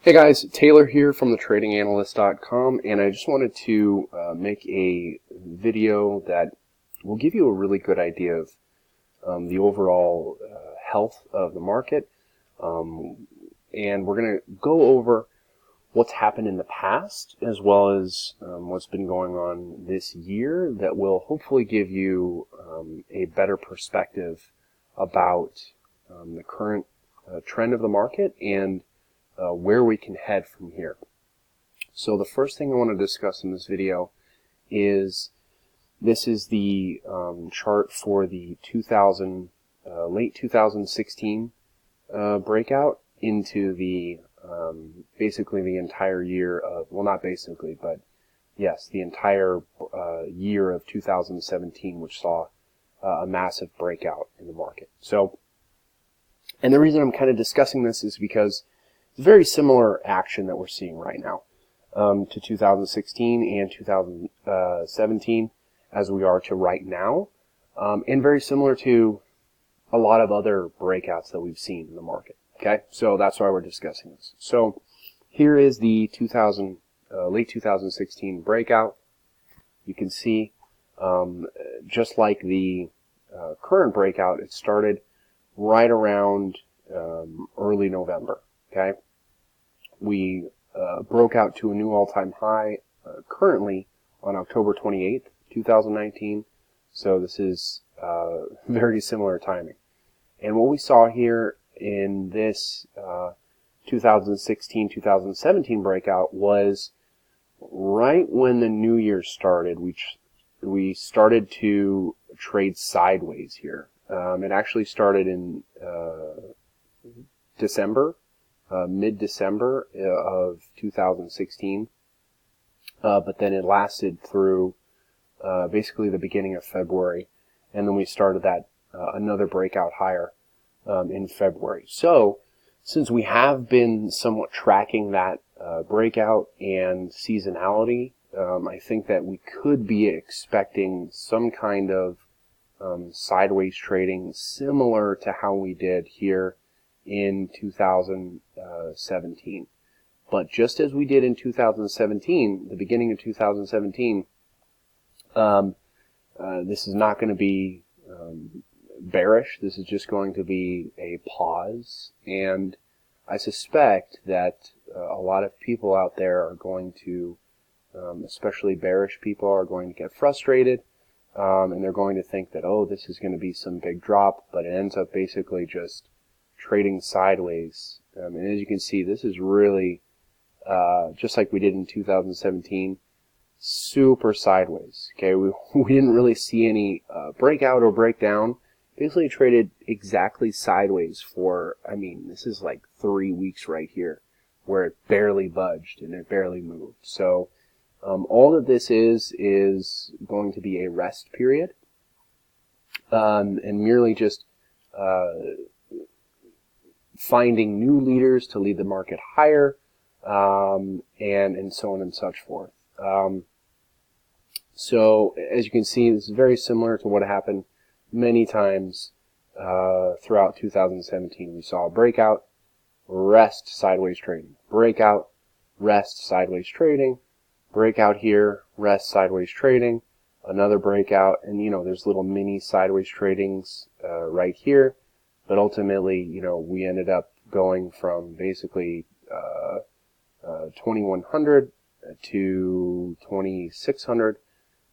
Hey guys, Taylor here from thetradinganalyst.com, and I just wanted to make a video that will give you a really good idea of the overall health of the market, and we're going to go over what's happened in the past as well as what's been going on this year that will hopefully give you a better perspective about the current trend of the market and where we can head from here. So the first thing I want to discuss in this video is this is the chart for the late 2016 breakout into the basically the entire year of, well, not basically, but yes, the entire year of 2017, which saw a massive breakout in the market. So, and the reason I'm kind of discussing this is because it's very similar action that we're seeing right now to 2016 and 2017 as we are to right now, and very similar to a lot of other breakouts that we've seen in the market. Okay, so that's why we're discussing this. So here is the late 2016 breakout. You can see just like the current breakout, it started right around early November. Okay, we broke out to a new all-time high currently on October 28th, 2019. So this is very similar timing. And what we saw here in this 2016-2017 breakout was right when the new year started. We started to trade sideways here. It actually started in December. Mid-December of 2016, but then it lasted through basically the beginning of February, and then we started that another breakout higher in February. So since we have been somewhat tracking that breakout and seasonality, I think that we could be expecting some kind of sideways trading similar to how we did here in 2017. But just as we did in 2017, the beginning of 2017, this is not going to be bearish. This is just going to be a pause. And I suspect that a lot of people out there are going to, especially bearish people, are going to get frustrated. And they're going to think that, oh, this is going to be some big drop, but it ends up basically just trading sideways. And as you can see, this is really just like we did in 2017, super sideways. Okay, we didn't really see any breakout or breakdown. Basically traded exactly sideways for, I mean, this is like 3 weeks right here where it barely budged and it barely moved. So all that this is going to be a rest period, and merely just finding new leaders to lead the market higher, and so on and such forth. So as you can see, this is very similar to what happened many times throughout 2017. We saw a breakout, rest, sideways trading, breakout, rest, sideways trading, breakout here, rest, sideways trading, another breakout, and there's little mini sideways tradings right here. But ultimately, we ended up going from basically 2100 to 2600.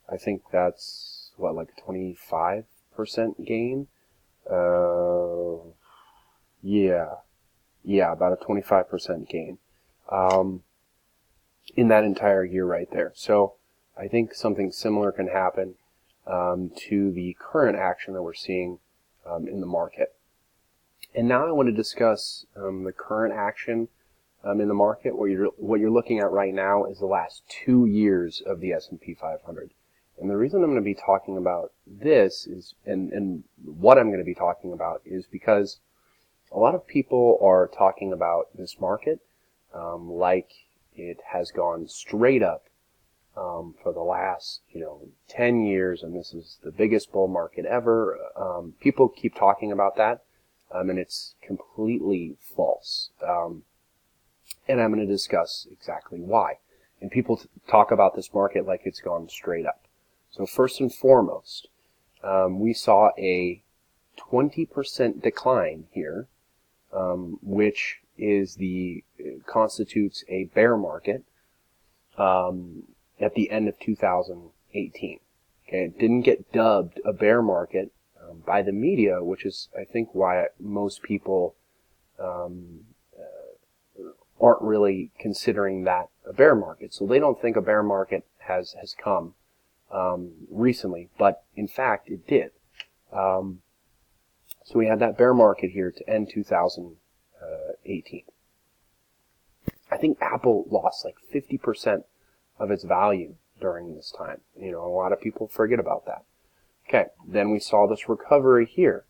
I think that's what, like 25% gain. Yeah, about a 25% gain in that entire year right there. So I think something similar can happen to the current action that we're seeing in the market. And now I want to discuss the current action in the market. What you're looking at right now is the last 2 years of the S&P 500. And the reason I'm going to be talking about this is, and what I'm going to be talking about is because a lot of people are talking about this market like it has gone straight up for the last 10 years, and this is the biggest bull market ever. People keep talking about that. And it's completely false. and I'm going to discuss exactly why. And people talk about this market like it's gone straight up. So first and foremost, we saw a 20% decline here, which is constitutes a bear market at the end of 2018. Okay, it didn't get dubbed a bear market by the media, which is, I think, why most people aren't really considering that a bear market. So they don't think a bear market has come recently, but in fact it did. So we had that bear market here to end 2018. I think Apple lost like 50% of its value during this time. You know, a lot of people forget about that. Okay, then we saw this recovery here.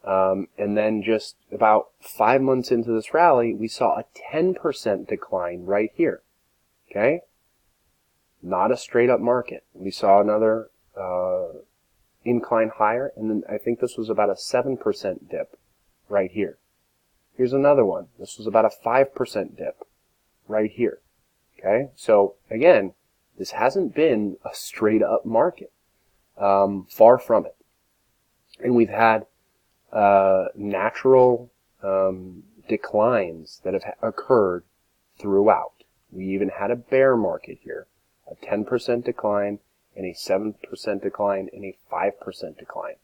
And then just about 5 months into this rally, we saw a 10% decline right here. Okay? Not a straight up market. We saw another incline higher, and then I think this was about a 7% dip right here. Here's another one. This was about a 5% dip right here. Okay? So, again, this hasn't been a straight up market. Far from it. And we've had natural declines that have occurred throughout. We even had a bear market here, a 10% decline, and a 7% decline, and a 5% decline.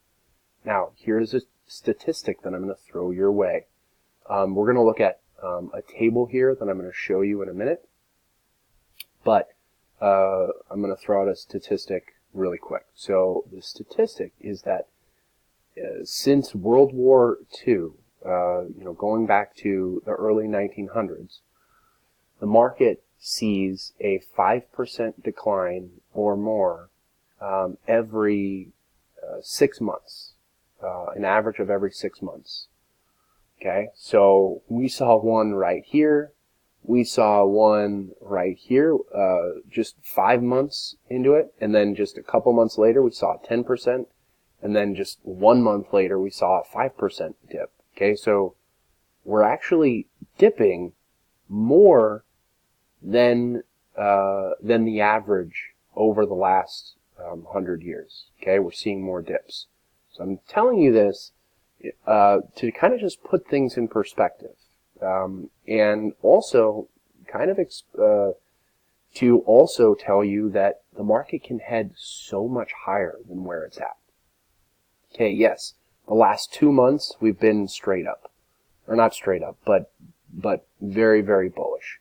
Now, here's a statistic that I'm going to throw your way. We're going to look at a table here that I'm going to show you in a minute, but I'm going to throw out a statistic really quick. So the statistic is that since World War II, going back to the early 1900s, the market sees a 5% decline or more every 6 months, an average of every 6 months. Okay, so we saw one right here. We saw one right here just 5 months into it, and then just a couple months later we saw 10%, and then just 1 month later we saw a 5% dip. Okay, so we're actually dipping more than the average over the last 100 years. Okay, we're seeing more dips. So I'm telling you this to kind of just put things in perspective. And also kind of to also tell you that the market can head so much higher than where it's at. Okay, yes, the last 2 months we've been straight up, or not straight up, but very, very bullish.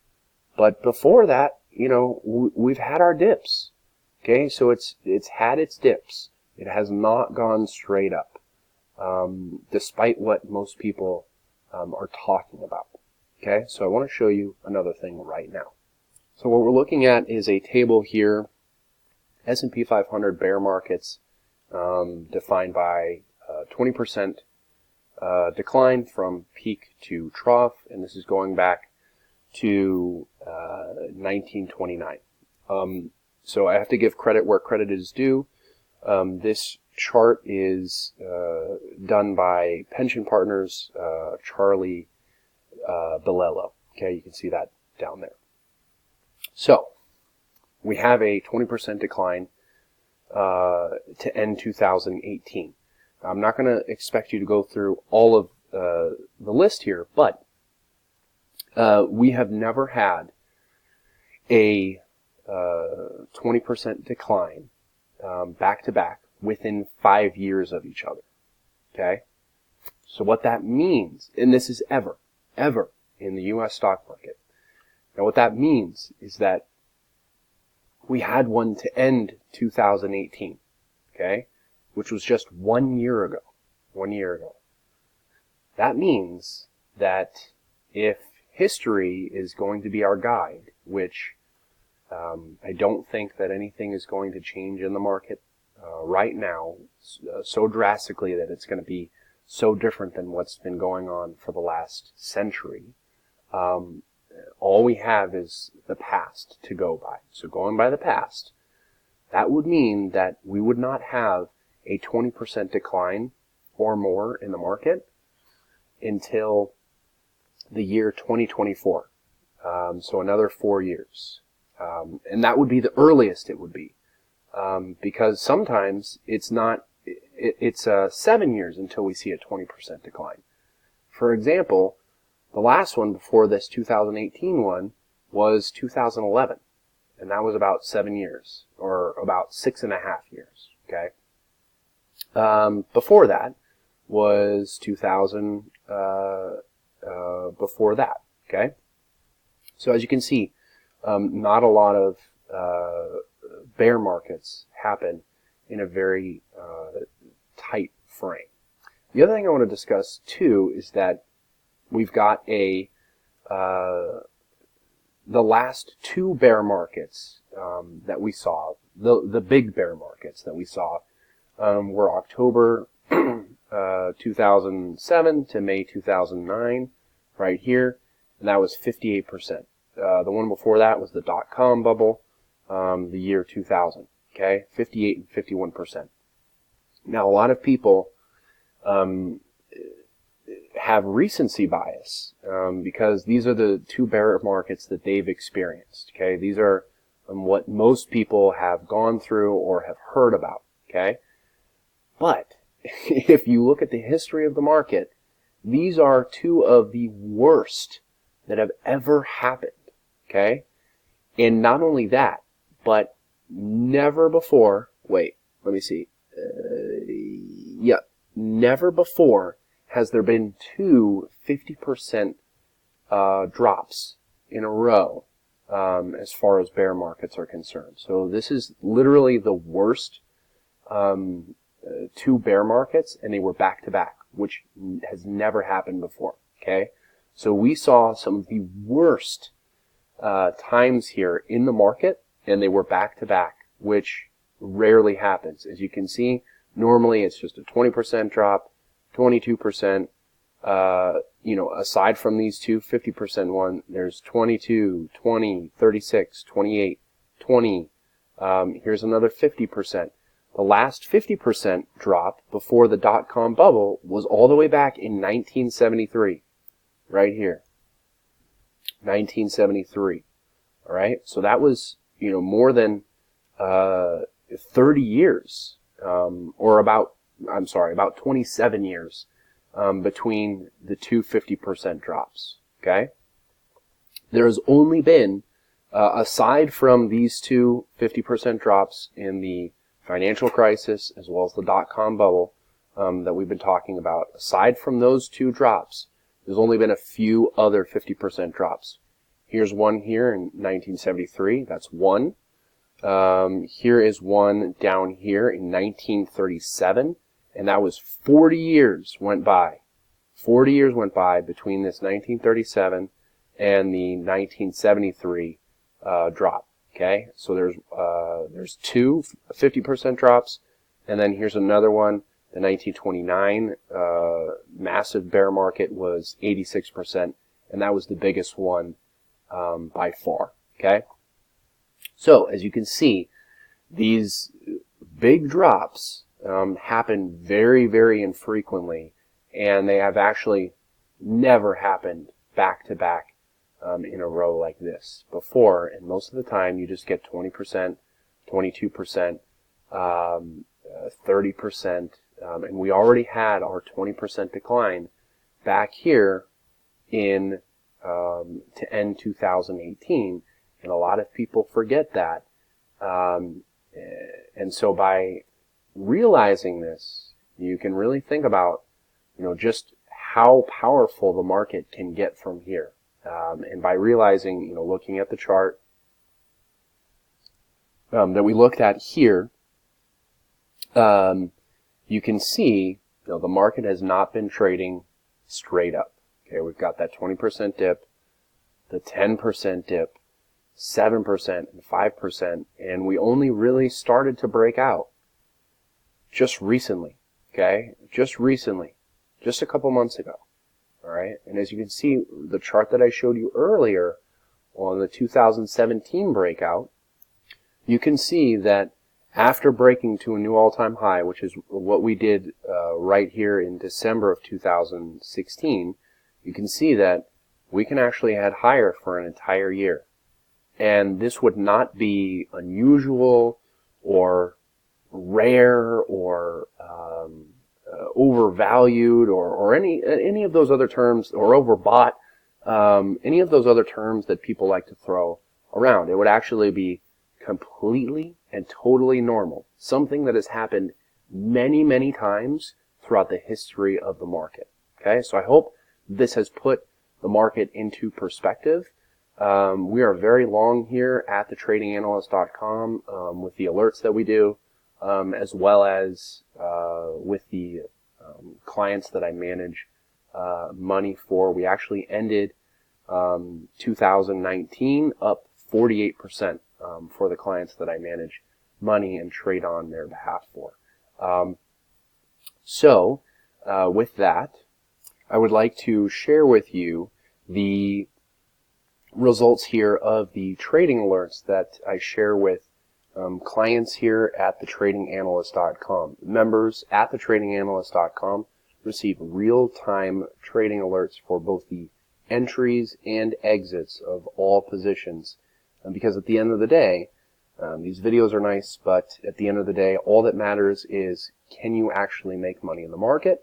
But before that, we've had our dips. Okay, so it's had its dips. It has not gone straight up, despite what most people are talking about. Okay, so I want to show you another thing right now. So what we're looking at is a table here, S&P 500 bear markets, defined by 20% decline from peak to trough, and this is going back to 1929. So I have to give credit where credit is due. This chart is done by Pension Partners, Charlie Bilello. Okay, you can see that down there. So we have a 20% decline to end 2018. I'm not going to expect you to go through all of the list here, but we have never had a 20% decline back to back within 5 years of each other. Okay? So what that means, and this is ever in the U.S. stock market. Now what that means is that we had one to end 2018, okay, which was just 1 year ago. 1 year ago. That means that if history is going to be our guide, which I don't think that anything is going to change in the market right now so drastically that it's going to be so different than what's been going on for the last century. All we have is the past to go by. So going by the past, that would mean that we would not have a 20% decline or more in the market until the year 2024. So another 4 years. And that would be the earliest it would be. Because sometimes it's not, it's 7 years until we see a 20% decline. For example, the last one before this 2018 one was 2011, and that was about 7 years, or about 6.5 years, okay? Before that was 2000, before that, okay? So as you can see, not a lot of bear markets happen in a very tight frame. The other thing I want to discuss too is that we've got the last two bear markets that we saw, the big bear markets that we saw, were October 2007 to May 2009, right here, and that was 58%. The one before that was the dot-com bubble, the year 2000, okay, 58 and 51%. Now, a lot of people have recency bias because these are the two bear markets that they've experienced, okay? These are what most people have gone through or have heard about, okay? But if you look at the history of the market, these are two of the worst that have ever happened, okay? And not only that, but never before, wait, let me see. Never before has there been two 50% drops in a row as far as bear markets are concerned. So this is literally the worst two bear markets, and they were back to back, which has never happened before, okay? So we saw some of the worst times here in the market, and they were back to back, which rarely happens. As you can see, normally it's just a 20% drop, 22%, aside from these two 50% one, there's 22, 20, 36, 28, 20, here's another 50%. The last 50% drop before the dot-com bubble was all the way back in 1973, right here, 1973, all right? So that was, more than 30 years, or about 27 years between the two 50% drops, okay? There's only been, aside from these two 50% drops in the financial crisis as well as the dot-com bubble that we've been talking about, aside from those two drops, there's only been a few other 50% drops. Here's one here in 1973, that's one. Here is one down here in 1937, and that was 40 years went by. 40 years went by between this 1937 and the 1973 drop. Okay, so there's two 50% drops, and then here's another one. The 1929 massive bear market was 86%, and that was the biggest one by far. Okay. So, as you can see, these big drops happen very, very infrequently, and they have actually never happened back to back in a row like this before. And most of the time, you just get 20%, 22%, 30%, and we already had our 20% decline back here in to end 2018. And a lot of people forget that. And so by realizing this, you can really think about, just how powerful the market can get from here. And by realizing, looking at the chart that we looked at here, you can see, the market has not been trading straight up. Okay, we've got that 20% dip, the 10% dip, 7% and 5%, and we only really started to break out just recently, okay? Just recently, just a couple months ago, all right? And as you can see, the chart that I showed you earlier on the 2017 breakout, you can see that after breaking to a new all-time high, which is what we did right here in December of 2016, you can see that we can actually head higher for an entire year. And this would not be unusual or rare or overvalued or any of those other terms, or overbought, any of those other terms that people like to throw around. It would actually be completely and totally normal, something that has happened many, many times throughout the history of the market. Okay, so I hope this has put the market into perspective. We are very long here at thetradinganalyst.com with the alerts that we do, as well as with the clients that I manage money for. We actually ended 2019 up 48% for the clients that I manage money and trade on their behalf for. So with that, I would like to share with you the results here of the trading alerts that I share with clients here at thetradinganalyst.com. Members at thetradinganalyst.com receive real-time trading alerts for both the entries and exits of all positions. Because at the end of the day, these videos are nice, but at the end of the day, all that matters is, can you actually make money in the market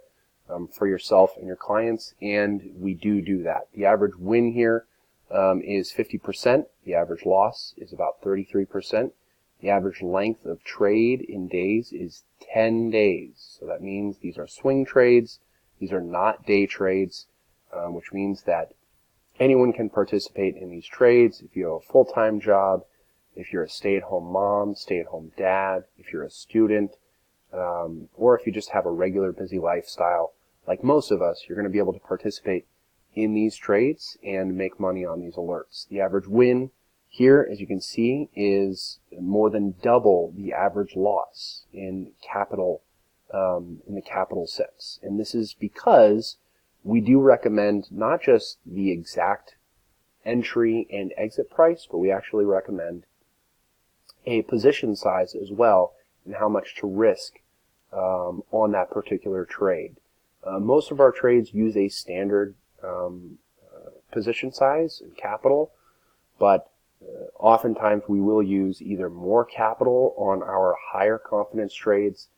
for yourself and your clients? And we do that. The average win here is 50%. The average loss is about 33%. The average length of trade in days is 10 days. So that means these are swing trades. These are not day trades, which means that anyone can participate in these trades. If you have a full-time job, if you're a stay-at-home mom, stay-at-home dad, if you're a student, or if you just have a regular busy lifestyle, like most of us, you're going to be able to participate in these trades and make money on these alerts. The average win here, as you can see, is more than double the average loss in capital, in the capital sense. And this is because we do recommend not just the exact entry and exit price, but we actually recommend a position size as well and how much to risk on that particular trade. Most of our trades use a standard position size and capital, but oftentimes we will use either more capital on our higher confidence trades,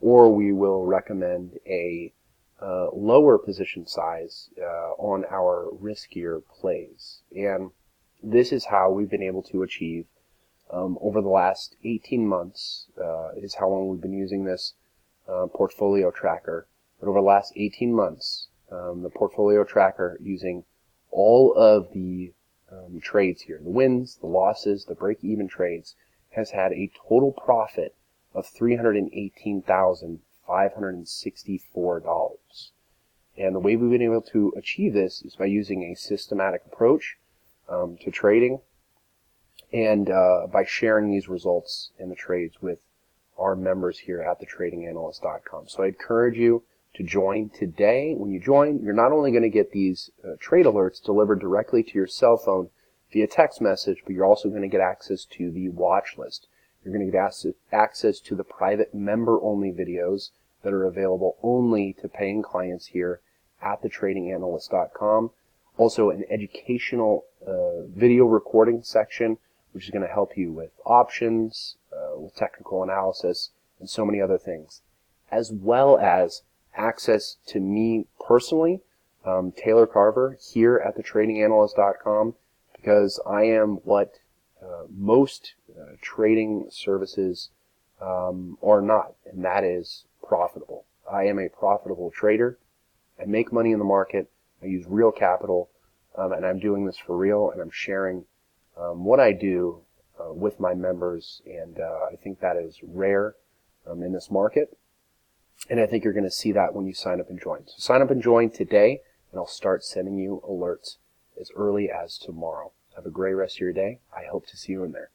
or we will recommend a lower position size on our riskier plays. And this is how we've been able to achieve over the last 18 months, is how long we've been using this portfolio tracker. But over the last 18 months, the portfolio tracker, using all of the trades here, the wins, the losses, the break-even trades, has had a total profit of $318,564. And the way we've been able to achieve this is by using a systematic approach to trading, and by sharing these results in the trades with our members here at thetradinganalyst.com. So I encourage you to join today. When you join, you're not only going to get these trade alerts delivered directly to your cell phone via text message, but you're also going to get access to the watch list. You're going to get access to the private member-only videos that are available only to paying clients here at thetradinganalyst.com. Also an educational video recording section, which is going to help you with options, with technical analysis, and so many other things, as well as access to me personally, Taylor Carver, here at thetradinganalyst.com, because I am what most trading services are not, and that is profitable. I am a profitable trader. I make money in the market. I use real capital, and I'm doing this for real, and I'm sharing what I do with my members, and I think that is rare in this market. And I think you're going to see that when you sign up and join. So sign up and join today, and I'll start sending you alerts as early as tomorrow. Have a great rest of your day. I hope to see you in there.